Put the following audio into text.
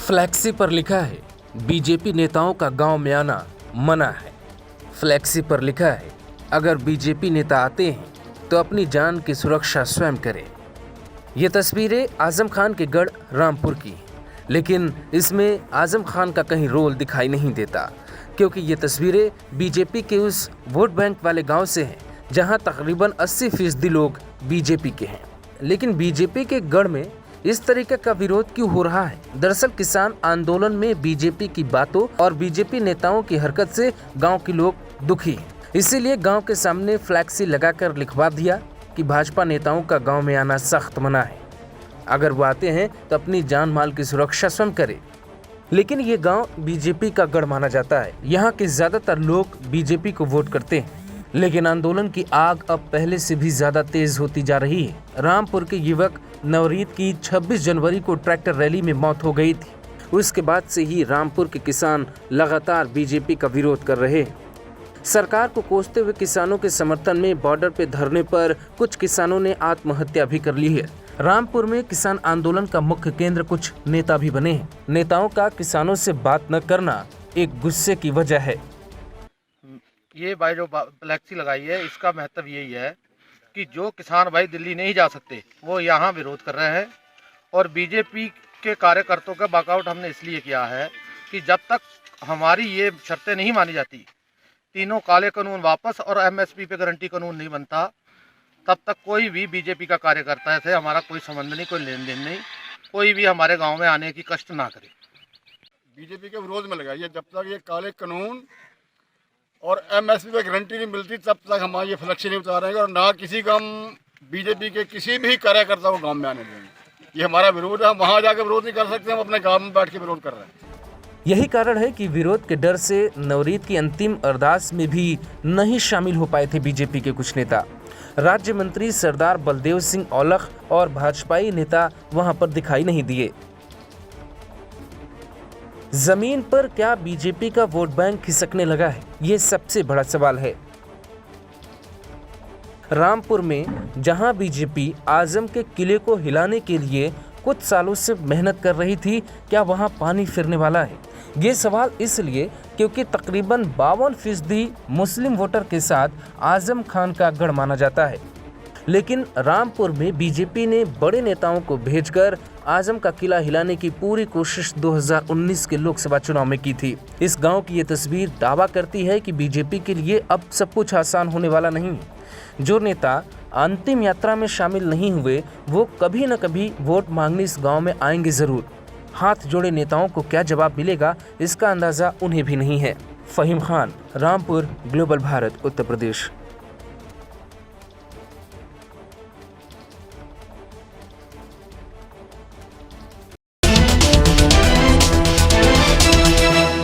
Flexi पर लिखा है बीजेपी नेताओं का गांव में आना मना है। फ्लैक्सी पर लिखा है अगर बीजेपी नेता आते हैं तो अपनी जान की सुरक्षा स्वयं करें। ये तस्वीरें आजम खान के गढ़ रामपुर की, लेकिन इसमें आजम खान का कहीं रोल दिखाई नहीं देता, क्योंकि ये तस्वीरें बीजेपी के उस वोट बैंक वाले गांव से हैं जहां तकरीबन 80% लोग बीजेपी के हैं। लेकिन बीजेपी के गढ़ में इस तरीके का विरोध क्यों हो रहा है? दरअसल किसान आंदोलन में बीजेपी की बातों और बीजेपी नेताओं की हरकत से गांव के लोग दुखी हैं। इसीलिए गांव के सामने फ्लैक्सी लगाकर लिखवा दिया कि भाजपा नेताओं का गांव में आना सख्त मना है। अगर वो आते हैं तो अपनी जान माल की सुरक्षा स्वयं करें। लेकिन ये गांव बीजेपी का गढ़ माना जाता है। यहाँ के ज्यादातर लोग बीजेपी को वोट करते हैं, लेकिन आंदोलन की आग अब पहले से भी ज्यादा तेज होती जा रही है। रामपुर के युवक नवरीत की 26 जनवरी को ट्रैक्टर रैली में मौत हो गई थी। उसके बाद से ही रामपुर के किसान लगातार बीजेपी का विरोध कर रहे हैं। सरकार को कोसते हुए किसानों के समर्थन में बॉर्डर पे धरने पर कुछ किसानों ने आत्महत्या भी कर ली है। रामपुर में किसान आंदोलन का मुख्य केंद्र कुछ नेता भी बने हैं। नेताओं का किसानों से बात न करना एक गुस्से की वजह है। ये भाई जो फ्लैक्सी लगाई है, इसका महत्व यही है कि जो किसान भाई दिल्ली नहीं जा सकते वो यहाँ विरोध कर रहे हैं। और बीजेपी के कार्यकर्ताओं का वॉकआउट हमने इसलिए किया है कि जब तक हमारी ये शर्तें नहीं मानी जाती, तीनों काले कानून वापस और एमएसपी पे गारंटी कानून नहीं बनता, तब तक कोई भी बीजेपी का कार्यकर्ता से हमारा कोई संबंध नहीं, कोई लेन देन नहीं, कोई भी हमारे गाँव में आने की कष्ट ना करे। बीजेपी के विरोध में लगाई है। जब तक ये काले कानून और एमएसपी पे गारंटी नहीं मिलती तब तक हम ये फ्लैक्सी नहीं उतारेंगे और ना किसी का हम बीजेपी के किसी भी कार्यकर्ता को गांव में आने देंगे। ये हमारा विरोध है। हम वहां जाकर विरोध नहीं कर सकते, हम अपने गांव में बैठ के विरोध कर रहे हैं। यही कारण है कि विरोध के डर से नवरीत की अंतिम अरदास में भी नहीं शामिल हो पाए थे बीजेपी के कुछ नेता। राज्य मंत्री सरदार बलदेव सिंह औलख और भाजपाई नेता वहां पर दिखाई नहीं दिए। जमीन पर क्या बीजेपी का वोट बैंक खिसकने लगा है? ये सबसे बड़ा सवाल है। रामपुर में जहां बीजेपी आजम के किले को हिलाने के लिए कुछ सालों से मेहनत कर रही थी, क्या वहां पानी फिरने वाला है? ये सवाल इसलिए क्योंकि तकरीबन 52% मुस्लिम वोटर के साथ आजम खान का गढ़ माना जाता है। लेकिन रामपुर में बीजेपी ने बड़े नेताओं को भेजकर आजम का किला हिलाने की पूरी कोशिश 2019 के लोकसभा चुनाव में की थी। इस गांव की ये तस्वीर दावा करती है कि बीजेपी के लिए अब सब कुछ आसान होने वाला नहीं है। जो नेता अंतिम यात्रा में शामिल नहीं हुए वो कभी न कभी वोट मांगने इस गांव में आएंगे जरूर। हाथ जोड़े नेताओं को क्या जवाब मिलेगा, इसका अंदाजा उन्हें भी नहीं है। फहीम खान, रामपुर, ग्लोबल भारत, उत्तर प्रदेश।